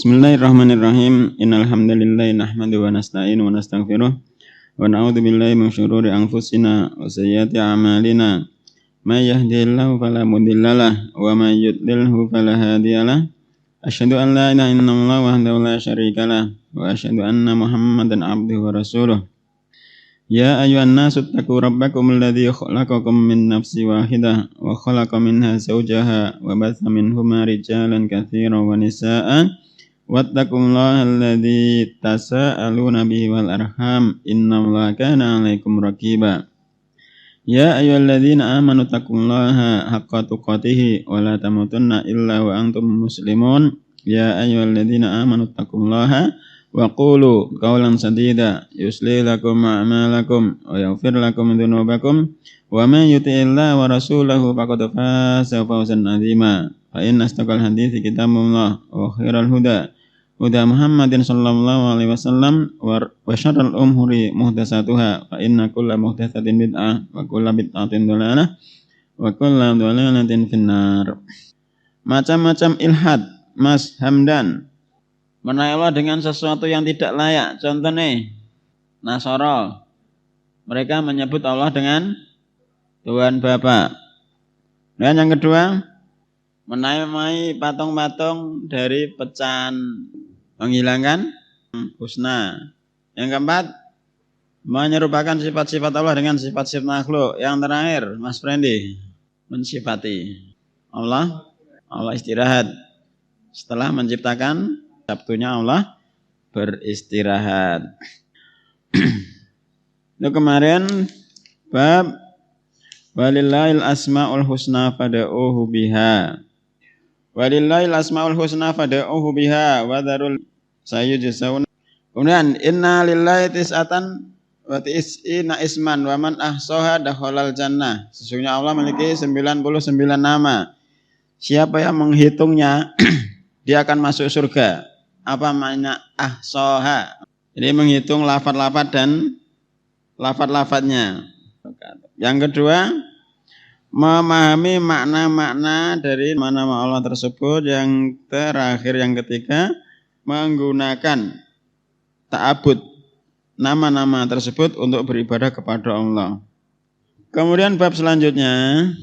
Bismillahirrahmanirrahim. Innal hamdalillah nahmaduhu wa nasta'inu wa nastaghfiruh wa na'udzu billahi min shururi anfusina wa sayyiati a'malina. May yahdihillahu fala mudhillalah wa may yudlilhu fala hadiyalah. Asyhadu an la ilaha illallah wahdahu la syarikalah wa asyhadu anna Muhammadan abduhu wa rasuluh. Ya ayyuhan nasu taqu rabbakum alladzi khalaqakum min nafsin wahidah wa khalaqa minha zawjaha wa batha minhuma rijalan katsiran wa nisaa'an wattaqullaha alladzi tasaaluna bihi wal arham innallaha kana 'alaikum raqiba. Ya ayyuhalladzina amanu taqullaha haqqa tuqatih wa la tamutunna illa wa antum muslimun. Ya ayyuhalladzina amanu taqullaha wa qulu qawlan sadida yuslih lakum a'malakum wa yaghfir lakum dhunubakum wa man yuti'illaha wa rasulahu faqad faza fawzan 'azima. Fa inna astaqal hadithi kitabullah wa khairal huda huda Muhammadin sallallahu alaihi wasallam wa syarrul umuri muhdatsatuha fa inna kulla muhdatsatin bid'ah wa kulla bid'atin dhalalah wa kulla dhalalatin finnar. Macam-macam ilhad, Mas Hamdan, menaik Allah dengan sesuatu yang tidak layak. Contohnya Nasara, mereka menyebut Allah dengan Tuhan Bapa. Dan yang kedua, menamai patung-patung dari pecahan, menghilangkan husna. Yang keempat, menyerupakan sifat-sifat Allah dengan sifat-sifat makhluk. Yang terakhir, Mas Frendi, mensifati Allah istirahat. Setelah menciptakan, Sabtunya Allah beristirahat. Itu kemarin bab walillahil asmaul husna fad'uhu biha. Walillahil asmaul husna fad'uhu biha wa dzarul sayujzauna. Kemudian inna lillahi tis'atan wa tis'ina isman wa man ahsaha dakhalal jannah. Sesungguhnya Allah memiliki 99 nama. Siapa yang menghitungnya dia akan masuk surga. Apa makna ahsaha? Jadi menghitung lafaz-lafaz dan lafaz-lafaznya. Yang kedua, memahami makna-makna dari nama-nama Allah tersebut. Yang terakhir, yang ketiga, menggunakan ta'abud nama-nama tersebut untuk beribadah kepada Allah. Kemudian bab selanjutnya,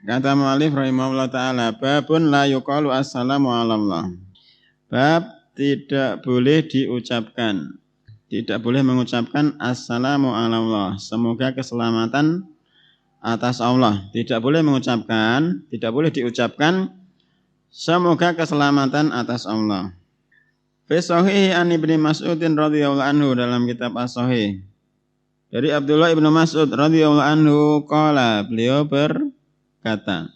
kata mu'allif rahimahullah ta'ala, babun la yuqalu assalamu ala Allah. Bab tidak boleh diucapkan, tidak boleh mengucapkan assalamu ala Allah, semoga keselamatan atas Allah. Tidak boleh mengucapkan, tidak boleh diucapkan semoga keselamatan atas Allah. Fi sahih an Ibnu Mas'udin radhiyallahu anhu, dalam kitab As-Sahih dari Abdullah Ibnu Mas'ud radhiyallahu anhu qala, beliau berkata,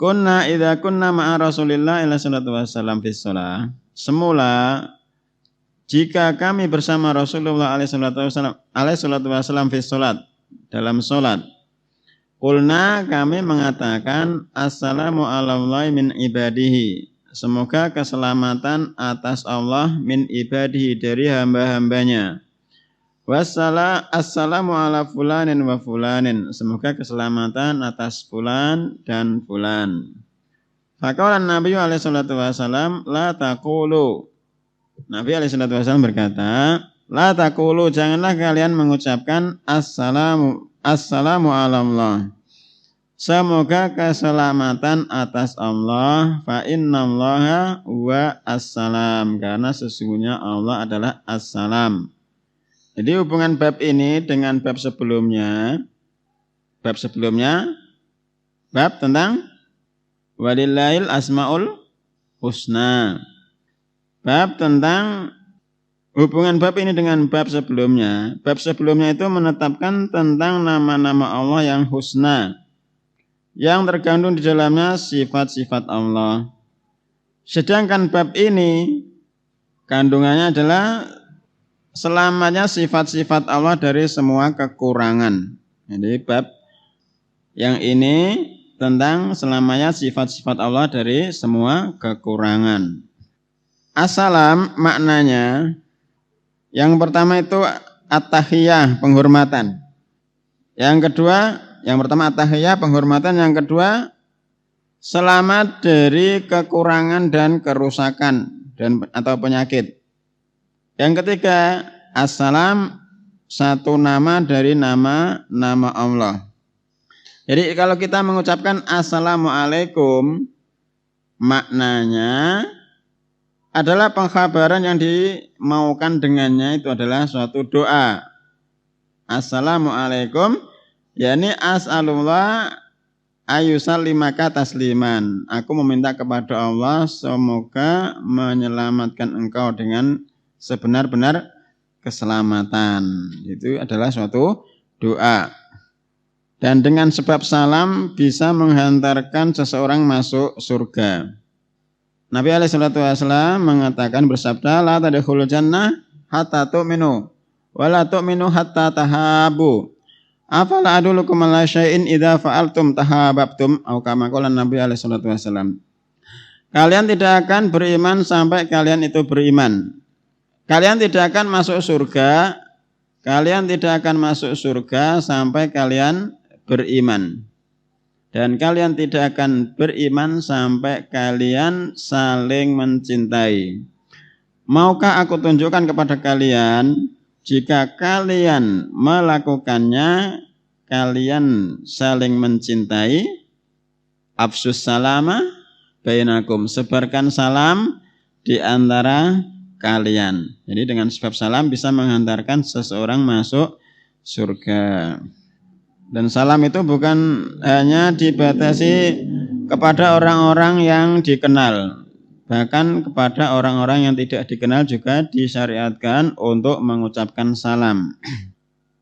kunna idza kunna ma'a Rasulillah sallallahu alaihi wasallam fi shalah. Semula jika kami bersama Rasulullah alaihi wasallam fi salat, dalam salat, qulna, kami mengatakan assalamu alallahi min ibadihi, semoga keselamatan atas Allah, min ibadihi, dari hamba-hambanya. Assalamu ala fulanin wa fulanin, semoga keselamatan atas fulan dan fulan. Faqala Nabi alaihi salatu wasallam la taqulu. Nabi alaihi salatu wasallam berkata, la taqulu, janganlah kalian mengucapkan assalamu ala Allah, semoga keselamatan atas Allah, fa innallaha wa assalam, karena sesungguhnya Allah adalah assalam. Jadi hubungan bab ini dengan bab sebelumnya, bab tentang walillahil asmaul husna. Bab tentang hubungan bab ini dengan bab sebelumnya. Bab sebelumnya itu menetapkan tentang nama-nama Allah yang husna, yang terkandung di dalamnya sifat-sifat Allah. Sedangkan bab ini kandungannya adalah selamatnya sifat-sifat Allah dari semua kekurangan. Jadi bab yang ini tentang selamanya sifat-sifat Allah dari semua kekurangan. Assalam maknanya, yang pertama itu at-tahiyah, penghormatan. Yang kedua, yang pertama at-tahiyah, penghormatan. Yang kedua, selamat dari kekurangan dan kerusakan. dan atau penyakit. Yang ketiga, assalam satu nama dari nama Allah. Jadi kalau kita mengucapkan assalamualaikum, maknanya adalah pengkhabaran yang dimaukan dengannya itu adalah suatu doa. Assalamualaikum, yakni as'alullah ayusallimaka tasliman. Aku meminta kepada Allah semoga menyelamatkan engkau dengan sebenar-benar keselamatan. Itu adalah suatu doa. Dan dengan sebab salam bisa menghantarkan seseorang masuk surga. Nabi SAW mengatakan bersabda, la tadkhulul jannah hatta tu'minu wa la tu'minu hatta tahabu. Afala adullukum ala syai'in idza fa'altum tahabbtum, atau kama qala Nabi SAW. Kalian tidak akan beriman sampai kalian itu beriman. Kalian tidak akan masuk surga, kalian tidak akan masuk surga sampai kalian beriman. Dan kalian tidak akan beriman sampai kalian saling mencintai. Maukah aku tunjukkan kepada kalian, jika kalian melakukannya, kalian saling mencintai. Afsus salama bainakum, sebarkan salam di antara kalian. Jadi dengan sebab salam bisa menghantarkan seseorang masuk surga. Dan salam itu bukan hanya dibatasi kepada orang-orang yang dikenal, bahkan kepada orang-orang yang tidak dikenal juga disyariatkan untuk mengucapkan salam.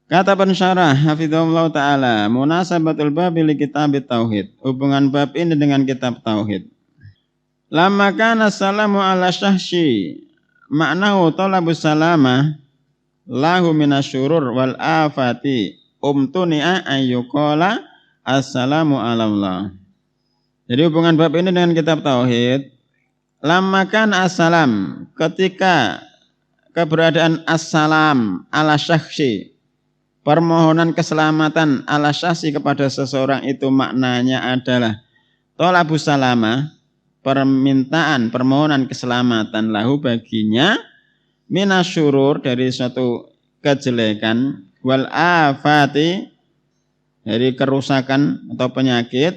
Kata pensyarah hafizahullah ta'ala, munasabatul bab li kitab tauhid, hubungan bab ini dengan kitab tauhid. Lamma kana salamu ala syahsyi, maknahu talabus salamah lahu minasyurur wal afati umtuni'a ayyuqala assalamu alallah. Jadi hubungan bab ini dengan kitab tauhid. Lamakan assalam, ketika keberadaan assalam ala syakhsi, permohonan keselamatan ala syakhsi kepada seseorang itu maknanya adalah thalabus salama, permohonan keselamatan lahu baginya, minasyurur dari suatu kejelekan, wal afati dari kerusakan atau penyakit,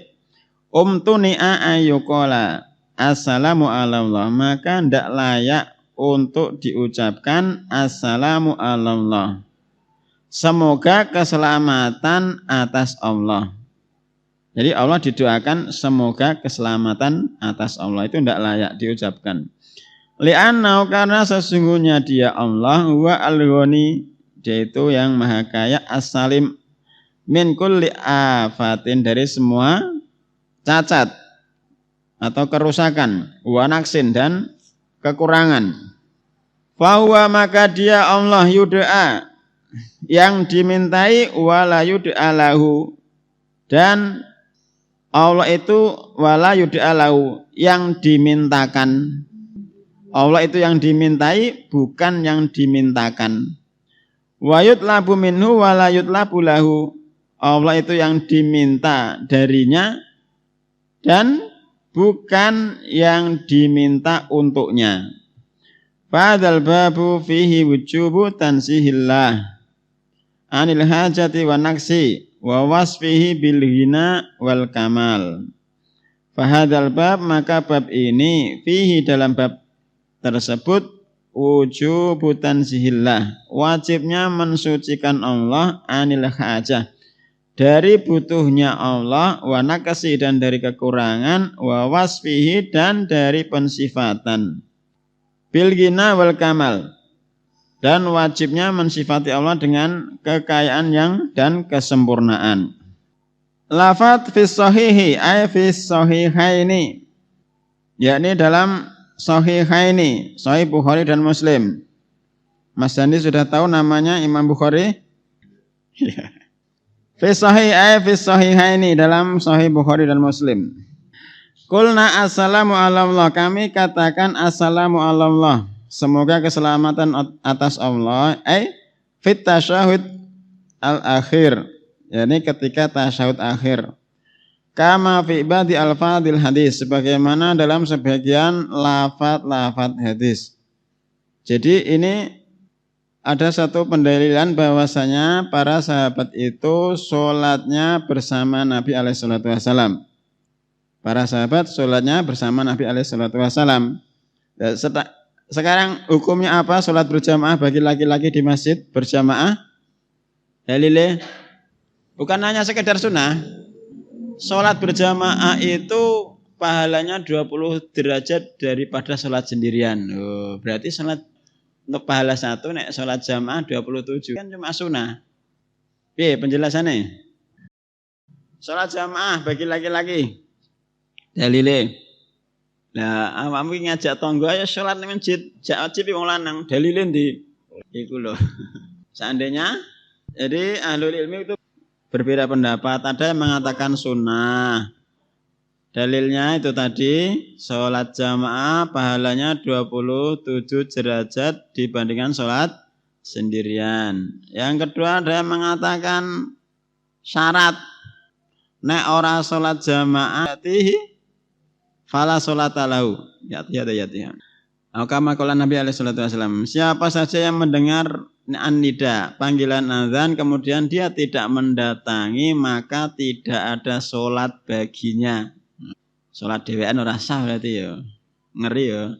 umtuni'a ayyuqala assalamu alallah, maka tidak layak untuk diucapkan assalamu alallah, semoga keselamatan atas Allah. Jadi Allah didoakan semoga keselamatan atas Allah, itu tidak layak diucapkan. Li'annau, karena sesungguhnya dia Allah, huwa al-ghani, dia itu yang maha kaya, as-salim min kulli afatin, dari semua cacat atau kerusakan, wa naksin, dan kekurangan. Fahuwa, maka dia Allah, yud'a, yang dimintai, wala yud'a lahu, dan Allah itu wala yud'a lahu, yang dimintakan. Allah itu yang dimintai, bukan yang dimintakan. Wa yutlabu minhu wa la yutlabu lahu, Allah itu yang diminta darinya dan bukan yang diminta untuknya. Fadzal babu fihi wujubu tansihillah anil hajati wa naksi wa wasfihi bil ghina wal kamal. Fahadzal bab, maka bab ini, fihi, dalam bab tersebut, wujubu tansihillah, wajibnya mensucikan Allah, anil hajah, dari butuhnya Allah, wa nakasi, dan dari kekurangan, wa wasfihi, dan dari pensifatan, bil ghina wal kamal, dan wajibnya mensifati Allah dengan kekayaan dan kesempurnaan. Lafadz fis sahihi ay fis sahihaini, yakni dalam Sahihaini, Sahih Bukhari dan Muslim. Mas Dandi sudah tahu namanya Imam Bukhari? Fi Sahihaini, dalam Sahih Bukhari dan Muslim. Qulna assalamu alallah, kami katakan assalamu alallah, semoga keselamatan atas Allah, fit tasyahud al-akhir, yakni ketika tasyahud akhir. Kama fi ba'di alfadil hadis, sebagaimana dalam sebagian lafaz-lafaz hadis. Jadi ini ada satu pendalilan bahwasanya para sahabat itu sholatnya bersama Nabi SAW. Para sahabat sholatnya bersama Nabi SAW. Sekarang hukumnya apa sholat berjamaah bagi laki-laki di masjid berjamaah? Dalilnya bukan hanya sekedar sunnah. Sholat berjamaah itu pahalanya 20 derajat daripada sholat sendirian. Berarti sholat untuk pahala satu, nek sholat jamaah 27 kan cuma sunnah. Penjelasannya. Sholat jamaah bagi laki-laki. Dalile. Lah awakmu ngajak tangga ya sholat nang masjid, jak wajib wong lanang. Dalile ndi? Iku lho. Seandainya jadi ahlul ilmi itu berbeda pendapat. Ada yang mengatakan sunnah. Dalilnya itu tadi sholat jamaah pahalanya 27 derajat dibandingkan sholat sendirian. Yang kedua ada yang mengatakan syarat. Nek ora sholat jamaah fala sholata lahu. Ya. Kama qala Nabi alaihi salatu wasallam, siapa saja yang mendengar an-nida, panggilan azan, kemudian dia tidak mendatangi, maka tidak ada sholat baginya. Sholat dhewean ora sah berarti ya. Ngeri ya.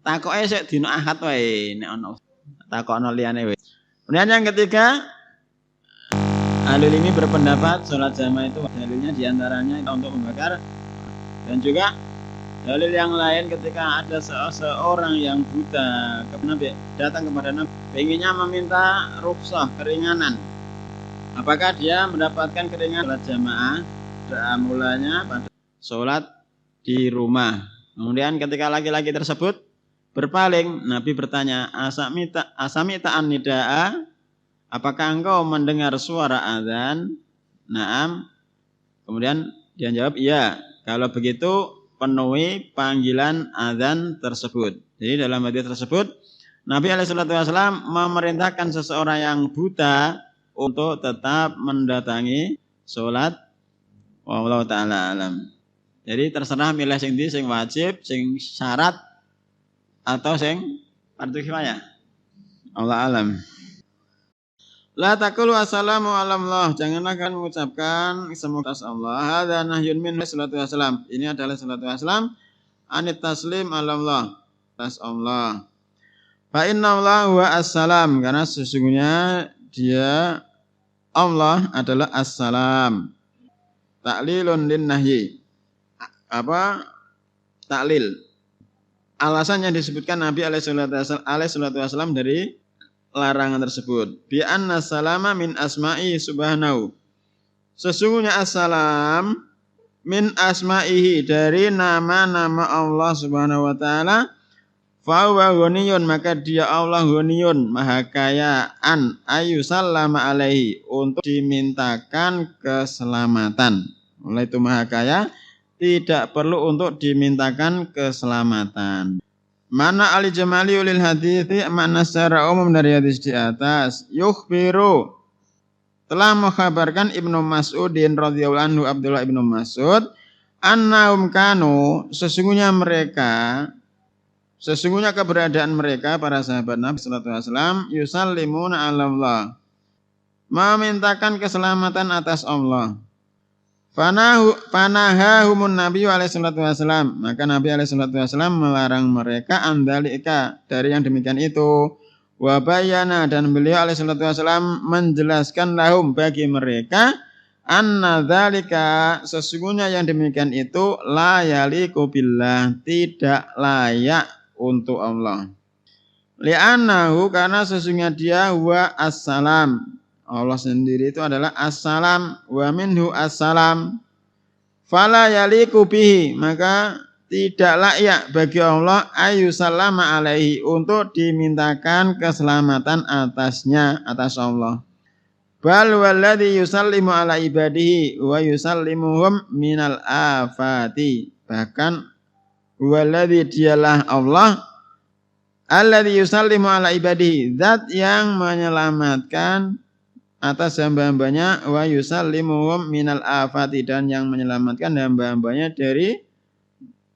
Takoke sik dina Ahad wae nek ana. Takokno liyane wae. Kemudian yang ketiga, ahlul ilmi berpendapat sholat jamaah itu dalilnya diantaranya untuk membakar, dan juga dalil yang lain ketika ada seorang yang buta datang kepada Nabi pengennya meminta rukhsah keringanan. Apakah dia mendapatkan keringanan sholat jamaah? Mulanya pada sholat di rumah. Kemudian ketika laki-laki tersebut berpaling, Nabi bertanya, asamita an-nidaa? Apakah engkau mendengar suara azan? Naam. Kemudian dia jawab, iya. Kalau begitu penuhi panggilan azan tersebut. Jadi dalam hadis tersebut Nabi SAW memerintahkan seseorang yang buta untuk tetap mendatangi sholat. Wallahu ta'ala alam. Jadi terserah milih sing ndi, sing wajib, sing syarat atau sing fardu kifayah. Allah alam. La taqulu assalamu alallah. Janganlah kalian mengucapkan semoga Allah. Hadza nahyun min sallallahu alaihi wasallam. Ini adalah sallallahu alaihi wasallam anit taslim alallah. Tas Allah. Fa inna Allah huwa assalam, karena sesungguhnya dia Allah adalah assalam. Ta'lilun lin nahyi. Apa? Taklil. Alasan yang disebutkan Nabi alaihi salatu wasallam dari larangan tersebut. Bi anna salama min asma'i subhanahu. Sesungguhnya assalam min asma'ihi, dari nama-nama Allah Subhanahu wa taala. Fa huwa ghaniyun, maka dia Allah ghaniyun, maha kaya, an ayu sallama alaihi, untuk dimintakan keselamatan. Oleh itu maha kaya, tidak perlu untuk dimintakan keselamatan. Mana ali jamali ulil hadithi, makna secara umum dari hadis di atas. Yukhbiru, telah mengkhabarkan Ibnu Mas'udin radhiyallahu anhu, Abdullah Ibnu Mas'ud, annahum kanu, sesungguhnya keberadaan mereka para sahabat Nabi sallallahu alaihi wasallam, yusallimuna ala Allah, memintakan keselamatan atas Allah. Fanahahumun Nabi alaihi salatu wasallam, maka Nabi alaihi salatu wasallam melarang mereka andalika, dari yang demikian itu. Wa bayana, dan beliau alaihi salatu wasallam menjelaskan lahum, bagi mereka, anna dzalika, sesungguhnya yang demikian itu la yaliqu billah, tidak layak untuk Allah. Li'annahu, karena sesungguhnya dia huwa assalam, Allah sendiri itu adalah assalam, wa minhu assalam, fala yaliqu bihi, maka tidak layak bagi Allah ayu sallama alaihi, untuk dimintakan keselamatan atasnya, atas Allah. Bal walladhi yusallimu ala ibadihi wa yusallimuhum minal afati, bahkan walladhi, dialah Allah, alladhi yusallimu ala ibadihi, zat yang menyelamatkan atas hamba-hambanya wa yusallimuhum minal afati dan yang menyelamatkan hamba-hambanya dari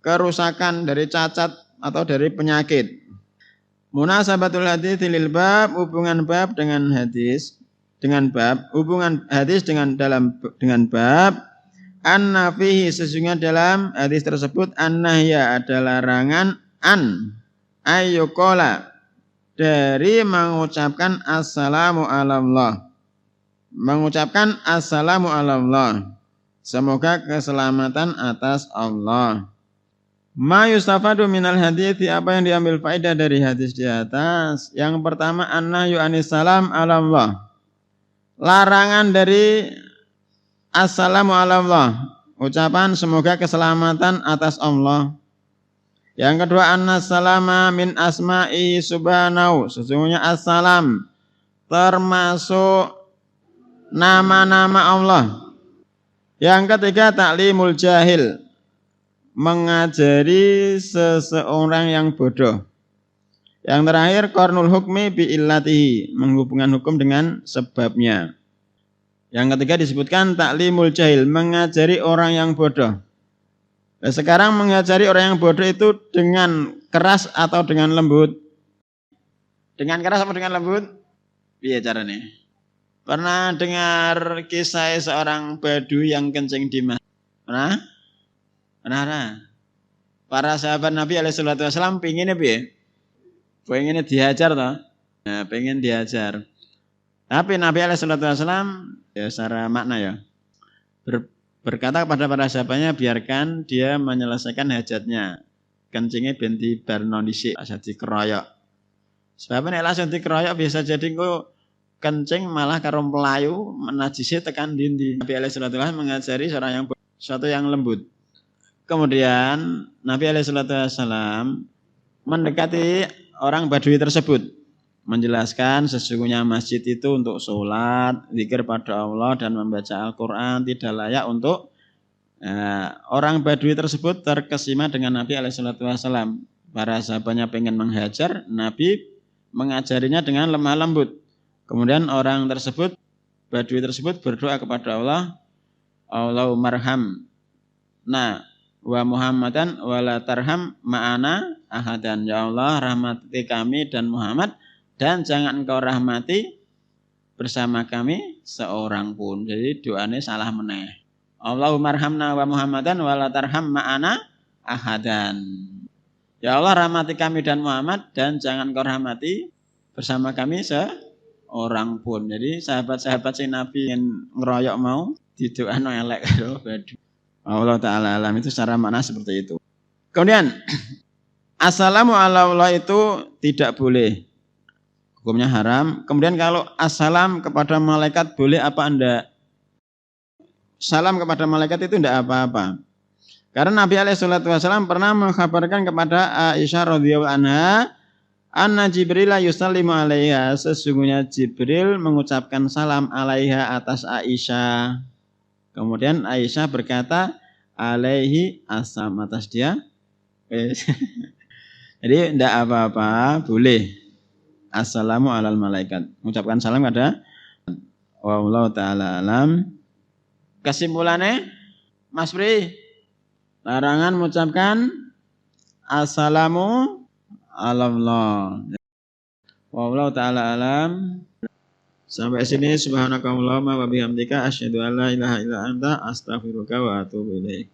kerusakan, dari cacat atau dari penyakit. Munasabatul hadis lil bab, hubungan bab dengan hadis hubungan hadis dengan bab anna fihi, sesungguhnya dalam hadis tersebut an-nahya adalah larangan ayyuqala dari mengucapkan assalamu alallah. Mengucapkan assalamu alallah. Semoga keselamatan atas Allah. Ma yustafadu minal hadithi, apa yang diambil faedah dari hadis di atas? Yang pertama, annahyu anis salam alallah. Larangan dari assalamu alallah. Ucapan semoga keselamatan atas Allah. Yang kedua, annas salama min asma'i subhanahu. Sesungguhnya assalam termasuk nama-nama Allah. Yang ketiga, taklimul jahil, mengajari seseorang yang bodoh. Yang terakhir, qarnul hukmi bi illatihi, menghubungkan hukum dengan sebabnya. Yang ketiga disebutkan taklimul jahil, mengajari orang yang bodoh. Nah, sekarang mengajari orang yang bodoh itu dengan keras atau dengan lembut? Dengan keras atau dengan lembut? Iya caranya. Pernah dengar kisah seorang Badu yang kencing di masjid? Pernah? Pernah. Para sahabat Nabi SAW pengennya apa ya? Pengennya dihajar toh? Nah, pengen dihajar. Tapi Nabi SAW ya secara makna ya berkata kepada para sahabatnya, biarkan dia menyelesaikan hajatnya. Kencingnya binti barnondisi, asal dikeroyok. Sebabnya langsung dikeroyok bisa jadi kok kencing malah karo melayu menajisi tekan dindi. Nabi SAW mengajari sesuatu yang lembut. Kemudian Nabi SAW mendekati orang Badui tersebut, menjelaskan sesungguhnya masjid itu untuk sholat, zikir pada Allah dan membaca Al-Quran, tidak layak untuk orang Badui tersebut terkesima dengan Nabi SAW. Para sahabatnya pengen menghajar, Nabi mengajarinya dengan lemah lembut. Kemudian orang tersebut, Badui tersebut berdoa kepada Allah, Allahumarham wa Muhammadan wa la tarham ma'ana ahadan. Ya Allah, rahmati kami dan Muhammad, dan jangan engkau rahmati bersama kami seorang pun. Jadi doanya salah meneh. Allahumarhamna wa Muhammadan wa la tarham ma'ana ahadan. Ya Allah, rahmati kami dan Muhammad, dan jangan engkau rahmati bersama kami seorang pun. Jadi sahabat-sahabat si Nabi yang ngeroyok mau didoano elek karo Badu. Allah Ta'ala alam, itu secara makna seperti itu. Kemudian assalamu alallah itu tidak boleh, hukumnya haram. Kemudian kalau assalam kepada malaikat boleh apa enggak? Salam kepada malaikat itu enggak apa-apa. Karena Nabi SAW pernah mengkabarkan kepada Aisyah radhiyallahu anha, anna Jibril yusallimu alaiha, sesungguhnya Jibril mengucapkan salam alaiha atas Aisyah. Kemudian Aisyah berkata, alaihi assalam, atas dia. Jadi tidak apa-apa, boleh. Assalamu alal malaikat, mengucapkan salam kepada wallahu ta'ala alam. Kesimpulannya, Mas Pri, larangan mengucapkan assalamu alallah. Wallahu ta'ala alam. Sampai sini subhanakallahumma wa bihamdika asyhadu an la ilaha illa anta astaghfiruka wa atubu ilaik.